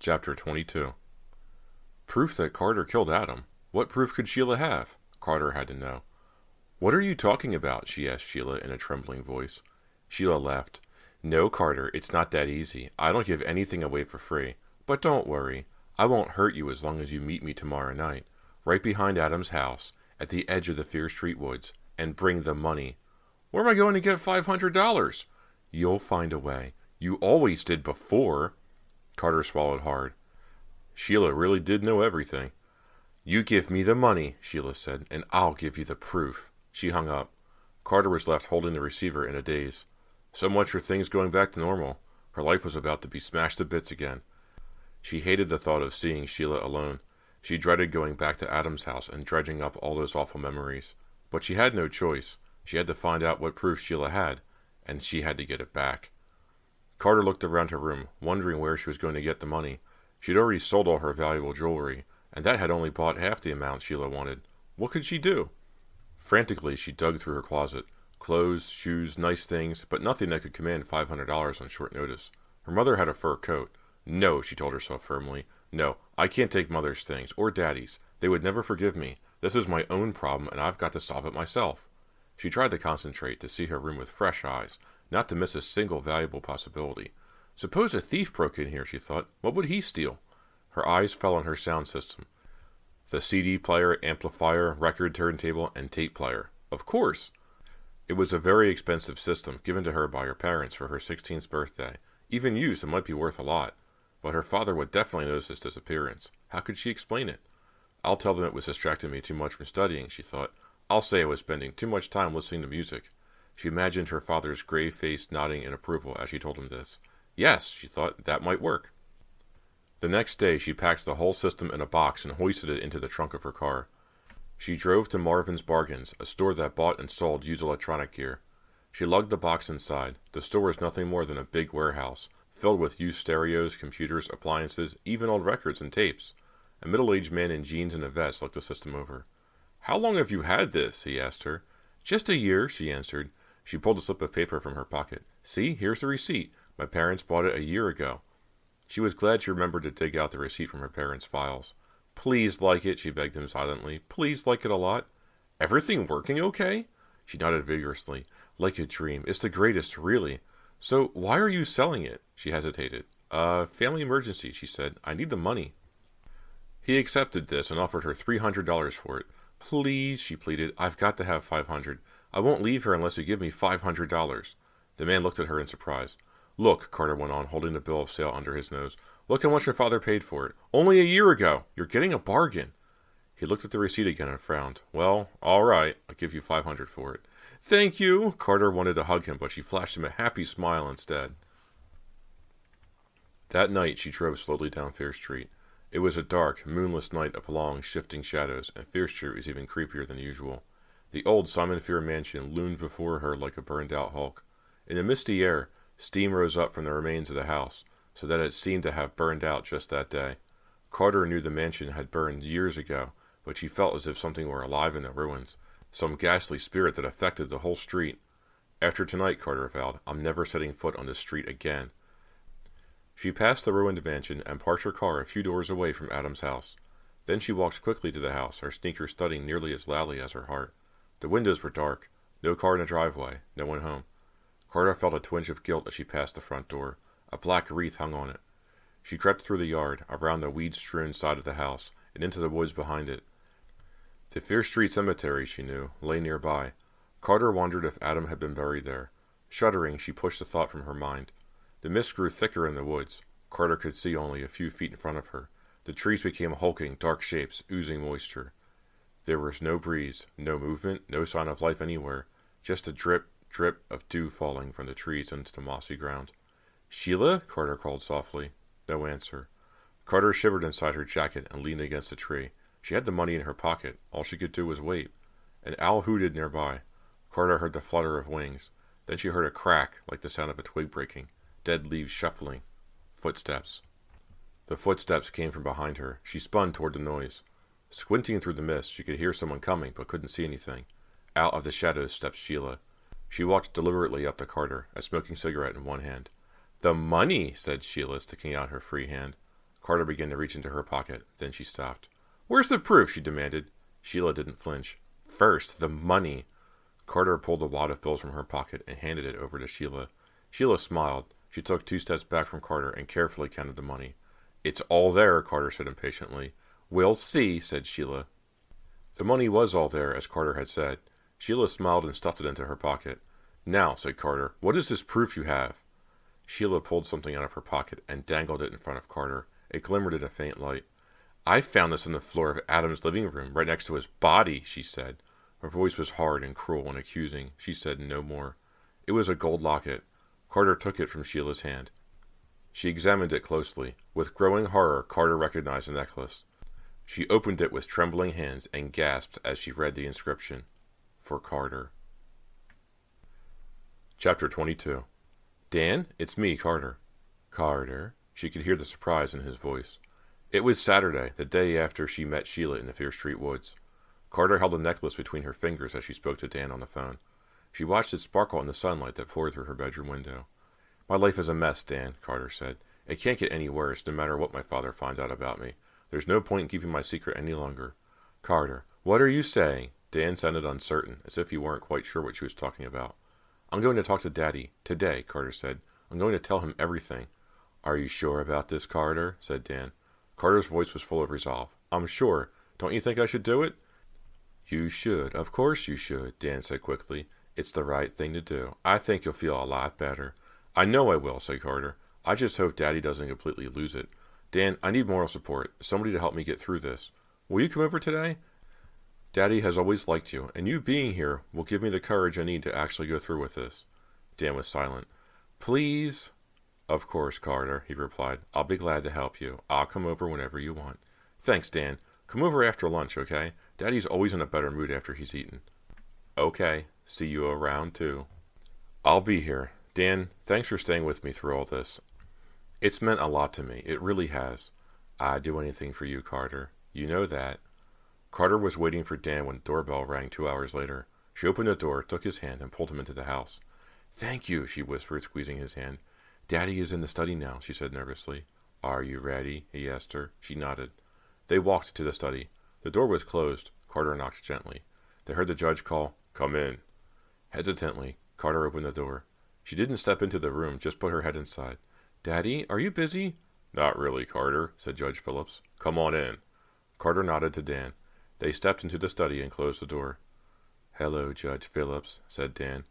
Chapter 22. Proof that Carter killed Adam. What proof could Sheila have? Carter had to know. What are you talking about? She asked Sheila in a trembling voice. Sheila laughed. No, Carter, it's not that easy. I don't give anything away for free. But don't worry. I won't hurt you as long as you meet me tomorrow night, right behind Adam's house, at the edge of the Fear Street woods, and bring the money. Where am I going to get $500? You'll find a way. You always did before. Carter swallowed hard. Sheila really did know everything. You give me the money, Sheila said, and I'll give you the proof. She hung up. Carter was left holding the receiver in a daze. So much for things going back to normal. Her life was about to be smashed to bits again. She hated the thought of seeing Sheila alone. She dreaded going back to Adam's house and dredging up all those awful memories. But she had no choice. She had to find out what proof Sheila had, and she had to get it back. Carter looked around her room, wondering where she was going to get the money. She'd already sold all her valuable jewelry, and that had only bought half the amount Sheila wanted. What could she do? Frantically, she dug through her closet. Clothes, shoes, nice things, but nothing that could command $500 on short notice. Her mother had a fur coat. No, she told herself firmly. No, I can't take Mother's things, or Daddy's. They would never forgive me. This is my own problem, and I've got to solve it myself. She tried to concentrate, to see her room with fresh eyes, not to miss a single valuable possibility. Suppose a thief broke in here, she thought. What would he steal? Her eyes fell on her sound system. The CD player, amplifier, record turntable, and tape player. Of course! It was a very expensive system, given to her by her parents for her 16th birthday. Even used, it might be worth a lot. But her father would definitely notice its disappearance. How could she explain it? I'll tell them it was distracting me too much from studying, she thought. I'll say I was spending too much time listening to music. She imagined her father's grave face nodding in approval as she told him this. Yes, she thought, that might work. The next day she packed the whole system in a box and hoisted it into the trunk of her car. She drove to Marvin's Bargains, a store that bought and sold used electronic gear. She lugged the box inside. The store was nothing more than a big warehouse, filled with used stereos, computers, appliances, even old records and tapes. A middle-aged man in jeans and a vest looked the system over. How long have you had this? He asked her. Just a year, she answered. She pulled a slip of paper from her pocket. See, here's the receipt. My parents bought it a year ago. She was glad she remembered to dig out the receipt from her parents' files. Please like it, she begged him silently. Please like it a lot. Everything working okay? She nodded vigorously. Like a dream. It's the greatest, really. So, why are you selling it? She hesitated. Family emergency, she said. I need the money. He accepted this and offered her $300 for it. Please, she pleaded. I've got to have $500. I won't leave her unless you give me $500. The man looked at her in surprise. Look, Carter went on, holding the bill of sale under his nose. Look how much your father paid for it. Only a year ago. You're getting a bargain. He looked at the receipt again and frowned. Well, all right. I'll give you $500 for it. Thank you. Carter wanted to hug him, but she flashed him a happy smile instead. That night she drove slowly down Fair Street. It was a dark, moonless night of long, shifting shadows, and Fair Street was even creepier than usual. The old Simon Fear mansion loomed before her like a burned-out hulk. In the misty air, steam rose up from the remains of the house, so that it seemed to have burned out just that day. Carter knew the mansion had burned years ago, but she felt as if something were alive in the ruins, some ghastly spirit that affected the whole street. After tonight, Carter vowed, I'm never setting foot on this street again. She passed the ruined mansion and parked her car a few doors away from Adam's house. Then she walked quickly to the house, her sneakers thudding nearly as loudly as her heart. The windows were dark. No car in the driveway. No one home. Carter felt a twinge of guilt as she passed the front door. A black wreath hung on it. She crept through the yard, around the weed-strewn side of the house, and into the woods behind it. The Fear Street Cemetery, she knew, lay nearby. Carter wondered if Adam had been buried there. Shuddering, she pushed the thought from her mind. The mist grew thicker in the woods. Carter could see only a few feet in front of her. The trees became hulking, dark shapes, oozing moisture. There was no breeze, no movement, no sign of life anywhere, just a drip, drip of dew falling from the trees into the mossy ground. Sheila? Carter called softly. No answer. Carter shivered inside her jacket and leaned against a tree. She had the money in her pocket. All she could do was wait. An owl hooted nearby. Carter heard the flutter of wings. Then she heard a crack, like the sound of a twig breaking. Dead leaves shuffling. Footsteps. The footsteps came from behind her. She spun toward the noise. Squinting through the mist, she could hear someone coming, but couldn't see anything. Out of the shadows stepped Sheila. She walked deliberately up to Carter, a smoking cigarette in one hand. The money, said Sheila, sticking out her free hand. Carter began to reach into her pocket. Then she stopped. "Where's the proof?" she demanded. Sheila didn't flinch. "First, the money." Carter pulled a wad of bills from her pocket and handed it over to Sheila. Sheila smiled. She took 2 steps back from Carter and carefully counted the money. "It's all there," Carter said impatiently. "We'll see," said Sheila. The money was all there, as Carter had said. Sheila smiled and stuffed it into her pocket. "Now," said Carter, "what is this proof you have?" Sheila pulled something out of her pocket and dangled it in front of Carter. It glimmered in a faint light. "I found this on the floor of Adam's living room, right next to his body," she said. Her voice was hard and cruel and accusing. She said no more. It was a gold locket. Carter took it from Sheila's hand. She examined it closely. With growing horror, Carter recognized the necklace. She opened it with trembling hands and gasped as she read the inscription. For Carter. Chapter 22. "Dan, it's me, Carter." "Carter?" She could hear the surprise in his voice. It was Saturday, the day after she met Sheila in the Fear Street woods. Carter held the necklace between her fingers as she spoke to Dan on the phone. She watched it sparkle in the sunlight that poured through her bedroom window. "My life is a mess, Dan," Carter said. "It can't get any worse, no matter what my father finds out about me. There's no point in keeping my secret any longer." "Carter, what are you saying?" Dan sounded uncertain, as if he weren't quite sure what she was talking about. "I'm going to talk to Daddy. Today," Carter said. "I'm going to tell him everything." "Are you sure about this, Carter?" said Dan. Carter's voice was full of resolve. "I'm sure. Don't you think I should do it?" "You should. Of course you should," Dan said quickly. "It's the right thing to do. I think you'll feel a lot better." "I know I will," said Carter. "I just hope Daddy doesn't completely lose it. Dan, I need moral support. Somebody to help me get through this. Will you come over today? Daddy has always liked you, and you being here will give me the courage I need to actually go through with this." Dan was silent. "Please?" "Of course, Carter," he replied. "I'll be glad to help you. I'll come over whenever you want." "Thanks, Dan. Come over after lunch, okay? Daddy's always in a better mood after he's eaten." "Okay. See you around, too." "I'll be here. Dan, thanks for staying with me through all this. It's meant a lot to me. It really has." "I'd do anything for you, Carter. You know that." Carter was waiting for Dan when the doorbell rang 2 hours later. She opened the door, took his hand, and pulled him into the house. "Thank you," she whispered, squeezing his hand. "Daddy is in the study now," she said nervously. "Are you ready?" he asked her. She nodded. They walked to the study. The door was closed. Carter knocked gently. They heard the judge call, "Come in." Hesitantly, Carter opened the door. She didn't step into the room, just put her head inside. "Daddy, are you busy?" "Not really, Carter," said Judge Phillips. "Come on in." Carter nodded to Dan. They stepped into the study and closed the door. "Hello, Judge Phillips," said Dan.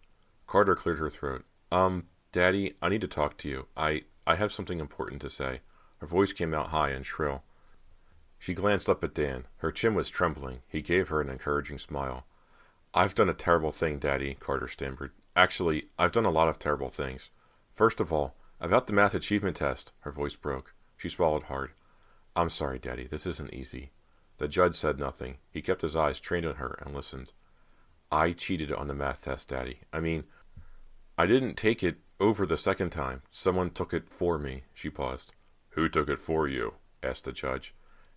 Carter cleared her throat. Daddy, I need to talk to you. I have something important to say." Her voice came out high and shrill. She glanced up at Dan. Her chin was trembling. He gave her an encouraging smile. "I've done a terrible thing, Daddy," Carter stammered. "Actually, I've done a lot of terrible things. First of all, about the math achievement test." Her voice broke. She swallowed hard. "I'm sorry, Daddy. This isn't easy." The judge said nothing. He kept his eyes trained on her and listened. "I cheated on the math test, Daddy. I didn't take it over the second time. Someone took it for me." She paused. "Who took it for you?" asked the judge.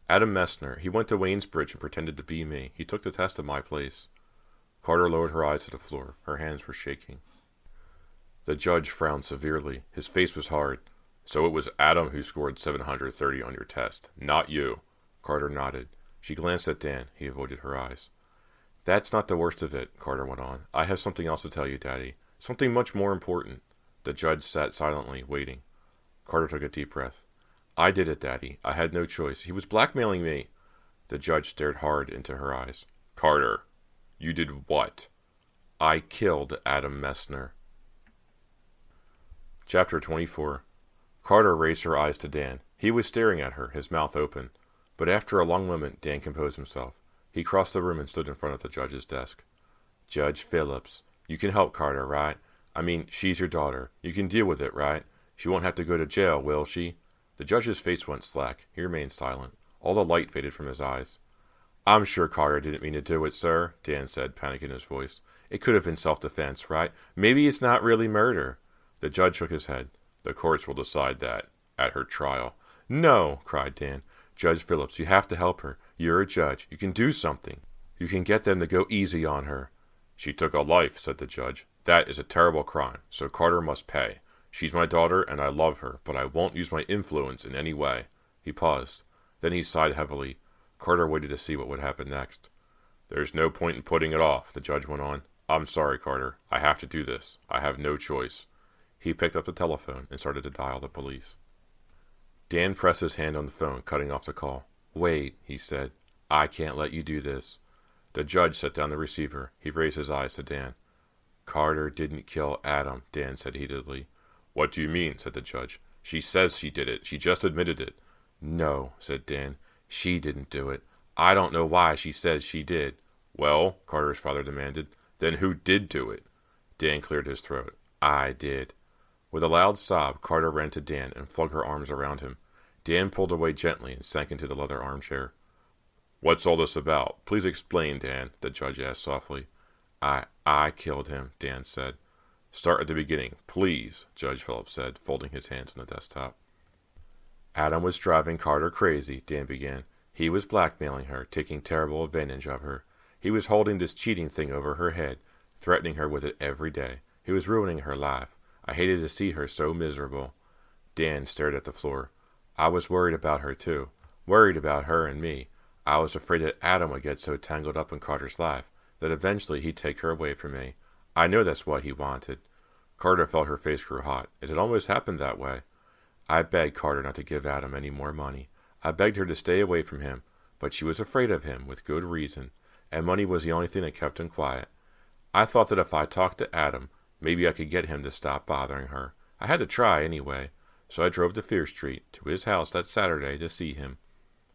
"Adam Messner. He went to Waynesbridge and pretended to be me. He took the test in my place." Carter lowered her eyes to the floor. Her hands were shaking. The judge frowned severely. His face was hard. "So it was Adam who scored 730 on your test, not you." Carter nodded. She glanced at Dan. He avoided her eyes. "That's not the worst of it," Carter went on. "I have something else to tell you, Daddy. Something much more important." The judge sat silently, waiting. Carter took a deep breath. "I did it, Daddy. I had no choice. He was blackmailing me." The judge stared hard into her eyes. "Carter, you did what?" "I killed Adam Messner." Chapter 24. Carter raised her eyes to Dan. He was staring at her, his mouth open. But after a long moment, Dan composed himself. He crossed the room and stood in front of the judge's desk. "Judge Phillips, you can help Carter, right? She's your daughter. You can deal with it, right? She won't have to go to jail, will she?" The judge's face went slack. He remained silent. All the light faded from his eyes. "I'm sure Carter didn't mean to do it, sir," Dan said, panic in his voice. "It could have been self-defense, right? Maybe it's not really murder." The judge shook his head. "The courts will decide that at her trial." "No!" cried Dan. "Judge Phillips, you have to help her. You're a judge. You can do something. You can get them to go easy on her." "She took a life," said the judge. "That is a terrible crime, so Carter must pay. She's my daughter, and I love her, but I won't use my influence in any way." He paused. Then he sighed heavily. Carter waited to see what would happen next. There's no point in putting it off, the judge went on. I'm sorry, Carter. I have to do this. I have no choice. He picked up the telephone and started to dial the police. Dan pressed his hand on the phone, cutting off the call. Wait, he said. I can't let you do this. The judge set down the receiver. He raised his eyes to Dan. Carter didn't kill Adam, Dan said heatedly. What do you mean, said the judge. She says she did it. She just admitted it. No, said Dan. She didn't do it. I don't know why she says she did. Well, Carter's father demanded, then who did do it? Dan cleared his throat. I did. With a loud sob, Carter ran to Dan and flung her arms around him. Dan pulled away gently and sank into the leather armchair. What's all this about? Please explain, Dan, the judge asked softly. I killed him, Dan said. Start at the beginning, please, Judge Phillips said, folding his hands on the desktop. Adam was driving Carter crazy, Dan began. He was blackmailing her, taking terrible advantage of her. He was holding this cheating thing over her head, threatening her with it every day. He was ruining her life. I hated to see her so miserable. Dan stared at the floor. I was worried about her, too. Worried about her and me. I was afraid that Adam would get so tangled up in Carter's life that eventually he'd take her away from me. I know that's what he wanted. Carter felt her face grew hot. It had almost happened that way. I begged Carter not to give Adam any more money. I begged her to stay away from him, but she was afraid of him, with good reason, and money was the only thing that kept him quiet. I thought that if I talked to Adam, maybe I could get him to stop bothering her. I had to try anyway, so I drove to Fear Street, to his house that Saturday, to see him.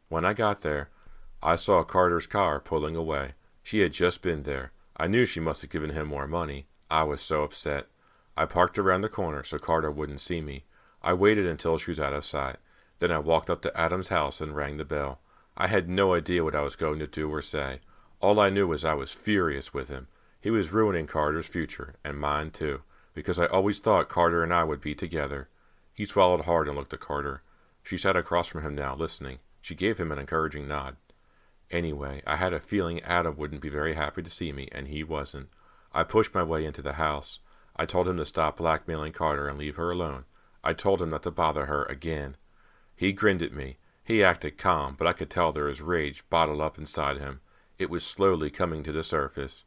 When I got there, I saw Carter's car pulling away. She had just been there. I knew she must have given him more money. I was so upset. I parked around the corner so Carter wouldn't see me. I waited until she was out of sight. Then I walked up to Adam's house and rang the bell. I had no idea what I was going to do or say. All I knew was I was furious with him. He was ruining Carter's future, and mine too, because I always thought Carter and I would be together. He swallowed hard and looked at Carter. She sat across from him now, listening. She gave him an encouraging nod. Anyway, I had a feeling Adam wouldn't be very happy to see me, and he wasn't. I pushed my way into the house. I told him to stop blackmailing Carter and leave her alone. I told him not to bother her again. He grinned at me. He acted calm, but I could tell there was rage bottled up inside him. It was slowly coming to the surface.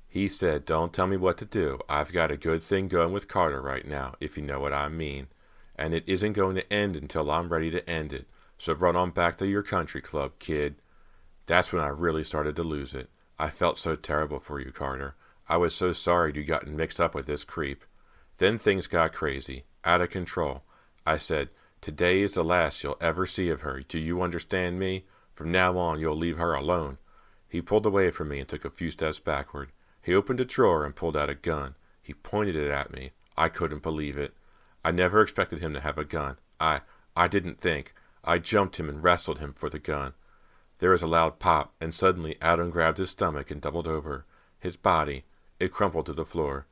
He said, "Don't tell me what to do. I've got a good thing going with Carter right now, if you know what I mean. And it isn't going to end until I'm ready to end it. So run on back to your country club, kid." That's when I really started to lose it. I felt so terrible for you, Carter. I was so sorry you'd gotten mixed up with this creep. Then things got crazy, out of control. I said, "Today is the last you'll ever see of her. Do you understand me? From now on, you'll leave her alone." He pulled away from me and took a few steps backward. He opened a drawer and pulled out a gun. He pointed it at me. I couldn't believe it. I never expected him to have a gun. I didn't think. I jumped him and wrestled him for the gun. There was a loud pop, and suddenly Adam grabbed his stomach and doubled over. His body, it crumpled to the floor.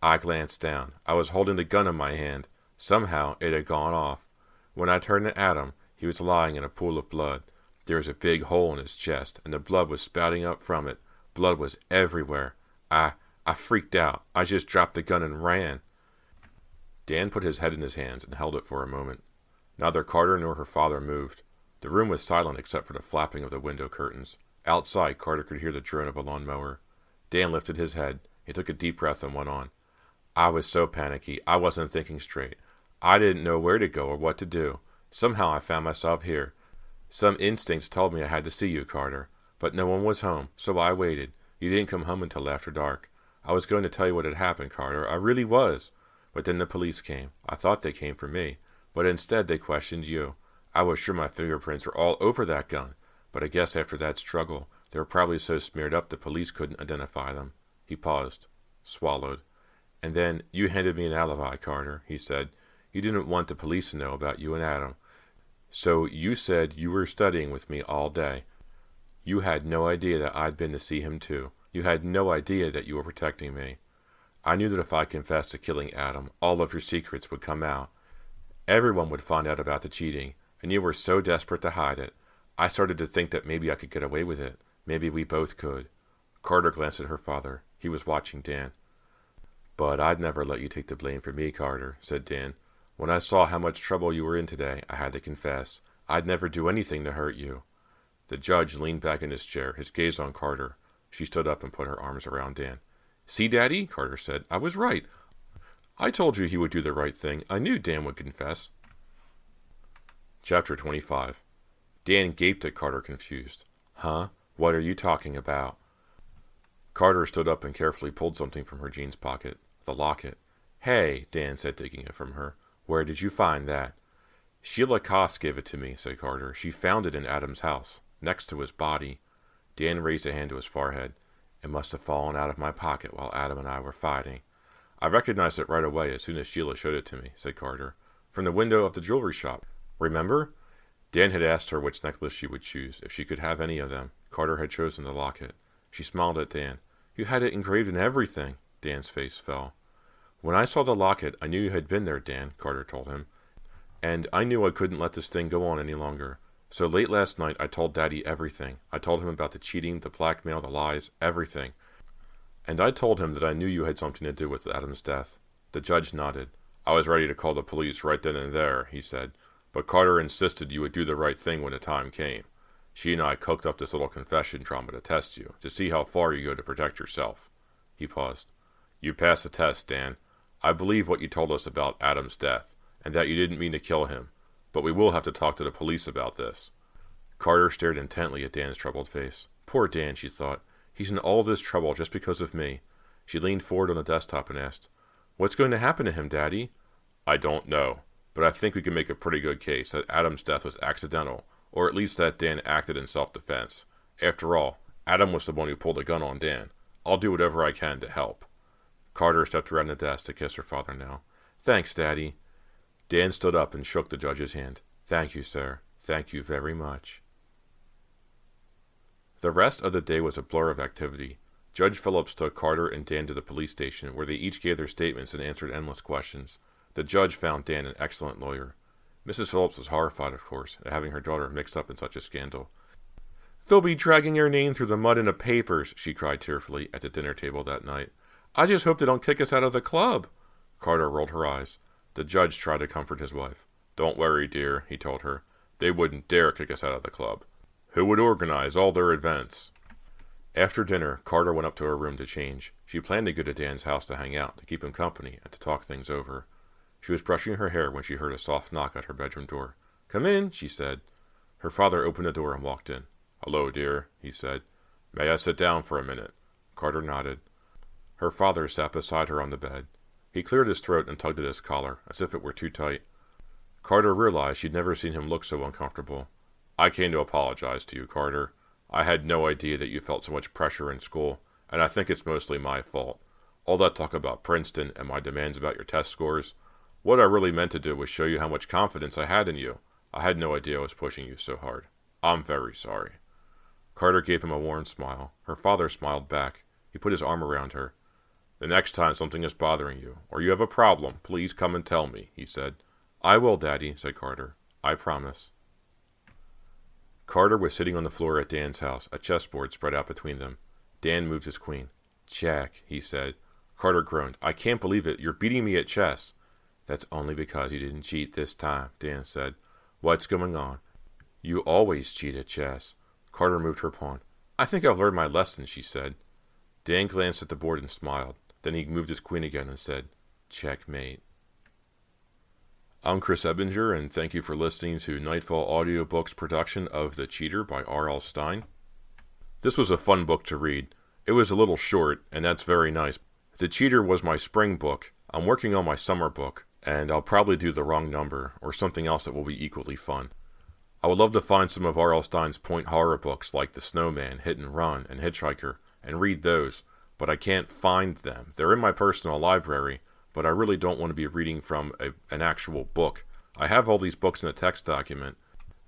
I glanced down. I was holding the gun in my hand. Somehow it had gone off. When I turned to Adam, he was lying in a pool of blood. There was a big hole in his chest, and the blood was spouting up from it. Blood was everywhere. I freaked out. I just dropped the gun and ran. Dan put his head in his hands and held it for a moment. Neither Carter nor her father moved. The room was silent except for the flapping of the window curtains. Outside, Carter could hear the drone of a lawnmower. Dan lifted his head. He took a deep breath and went on. I was so panicky. I wasn't thinking straight. I didn't know where to go or what to do. Somehow I found myself here. Some instinct told me I had to see you, Carter. But no one was home, so I waited. You didn't come home until after dark. I was going to tell you what had happened, Carter. I really was. But then the police came. I thought they came for me. But instead they questioned you. I was sure my fingerprints were all over that gun. But I guess after that struggle, they were probably so smeared up the police couldn't identify them. He paused, swallowed. And then you handed me an alibi, Carter, he said. You didn't want the police to know about you and Adam. So you said you were studying with me all day. You had no idea that I'd been to see him too. You had no idea that you were protecting me. I knew that if I confessed to killing Adam, all of your secrets would come out. Everyone would find out about the cheating, and you were so desperate to hide it. I started to think that maybe I could get away with it. Maybe we both could. Carter glanced at her father. He was watching Dan. But I'd never let you take the blame for me, Carter, said Dan. When I saw how much trouble you were in today, I had to confess. I'd never do anything to hurt you. The judge leaned back in his chair, his gaze on Carter. She stood up and put her arms around Dan. See, Daddy, Carter said, I was right. I told you he would do the right thing. I knew Dan would confess. Chapter 25. Dan gaped at Carter, confused. Huh? What are you talking about? Carter stood up and carefully pulled something from her jeans pocket. The locket. Hey, Dan said, taking it from her. Where did you find that? Sheila Koss gave it to me, said Carter. She found it in Adam's house, next to his body. Dan raised a hand to his forehead. It must have fallen out of my pocket while Adam and I were fighting. I recognized it right away as soon as Sheila showed it to me, said Carter. From the window of the jewelry shop. Remember? Dan had asked her which necklace she would choose, if she could have any of them. Carter had chosen the locket. She smiled at Dan. You had it engraved in everything. Dan's face fell. When I saw the locket, I knew you had been there, Dan, Carter told him. And I knew I couldn't let this thing go on any longer. So late last night, I told Daddy everything. I told him about the cheating, the blackmail, the lies, everything. And I told him that I knew you had something to do with Adam's death. The judge nodded. I was ready to call the police right then and there, he said. But Carter insisted you would do the right thing when the time came. She and I cooked up this little confession drama to test you, to see how far you go to protect yourself. He paused. You passed the test, Dan. I believe what you told us about Adam's death, and that you didn't mean to kill him. But we will have to talk to the police about this. Carter stared intently at Dan's troubled face. Poor Dan, she thought. He's in all this trouble just because of me. She leaned forward on the desktop and asked, What's going to happen to him, Daddy? I don't know, but I think we can make a pretty good case that Adam's death was accidental, or at least that Dan acted in self-defense. After all, Adam was the one who pulled the gun on Dan. I'll do whatever I can to help. Carter stepped around the desk to kiss her father now. Thanks, Daddy. Dan stood up and shook the judge's hand. Thank you, sir. Thank you very much. The rest of the day was a blur of activity. Judge Phillips took Carter and Dan to the police station, where they each gave their statements and answered endless questions. The judge found Dan an excellent lawyer. Mrs. Phillips was horrified, of course, at having her daughter mixed up in such a scandal. They'll be dragging your name through the mud in the papers, she cried tearfully at the dinner table that night. I just hope they don't kick us out of the club. Carter rolled her eyes. The judge tried to comfort his wife. Don't worry, dear, he told her. They wouldn't dare kick us out of the club. Who would organize all their events? After dinner, Carter went up to her room to change. She planned to go to Dan's house to hang out, to keep him company, and to talk things over. She was brushing her hair when she heard a soft knock at her bedroom door. Come in, she said. Her father opened the door and walked in. Hello, dear, he said. May I sit down for a minute? Carter nodded. Her father sat beside her on the bed. He cleared his throat and tugged at his collar, as if it were too tight. Carter realized she'd never seen him look so uncomfortable. I came to apologize to you, Carter. I had no idea that you felt so much pressure in school, and I think it's mostly my fault. All that talk about Princeton and my demands about your test scores, what I really meant to do was show you how much confidence I had in you. I had no idea I was pushing you so hard. I'm very sorry. Carter gave him a worn smile. Her father smiled back. He put his arm around her. The next time something is bothering you, or you have a problem, please come and tell me, he said. I will, Daddy, said Carter. I promise. Carter was sitting on the floor at Dan's house, a chessboard spread out between them. Dan moved his queen. Check, he said. Carter groaned. I can't believe it. You're beating me at chess. That's only because you didn't cheat this time, Dan said. What's going on? You always cheat at chess. Carter moved her pawn. I think I've learned my lesson, she said. Dan glanced at the board and smiled. Then he moved his queen again and said, Checkmate. I'm Chris Ebinger, and thank you for listening to Nightfall Audiobooks' production of The Cheater by R.L. Stine. This was a fun book to read. It was a little short, and that's very nice. The Cheater was my spring book. I'm working on my summer book, and I'll probably do the wrong number, or something else that will be equally fun. I would love to find some of R.L. Stine's point horror books like The Snowman, Hit and Run, and Hitchhiker, and read those, but I can't find them. They're in my personal library, but I really don't want to be reading from an actual book. I have all these books in a text document,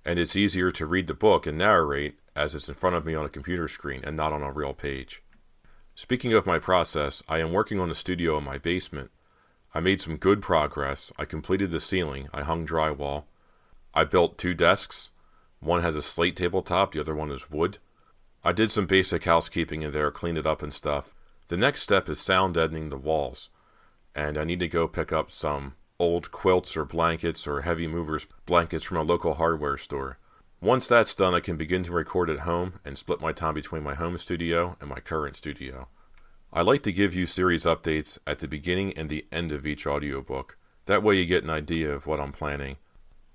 and it's easier to read the book and narrate as it's in front of me on a computer screen and not on a real page. Speaking of my process, I am working on a studio in my basement. I made some good progress. I completed the ceiling. I hung drywall. I built 2 desks. One has a slate tabletop, the other one is wood. I did some basic housekeeping in there, cleaned it up and stuff. The next step is sound deadening the walls. And I need to go pick up some old quilts or blankets or heavy movers blankets from a local hardware store. Once that's done, I can begin to record at home and split my time between my home studio and my current studio. I like to give you series updates at the beginning and the end of each audiobook. That way you get an idea of what I'm planning.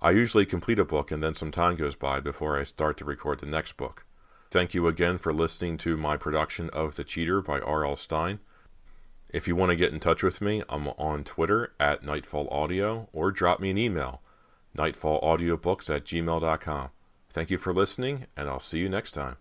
I usually complete a book and then some time goes by before I start to record the next book. Thank you again for listening to my production of The Cheater by R.L. Stine. If you want to get in touch with me, I'm on Twitter at NightfallAudio, or drop me an email, nightfallaudiobooks@gmail.com. Thank you for listening, and I'll see you next time.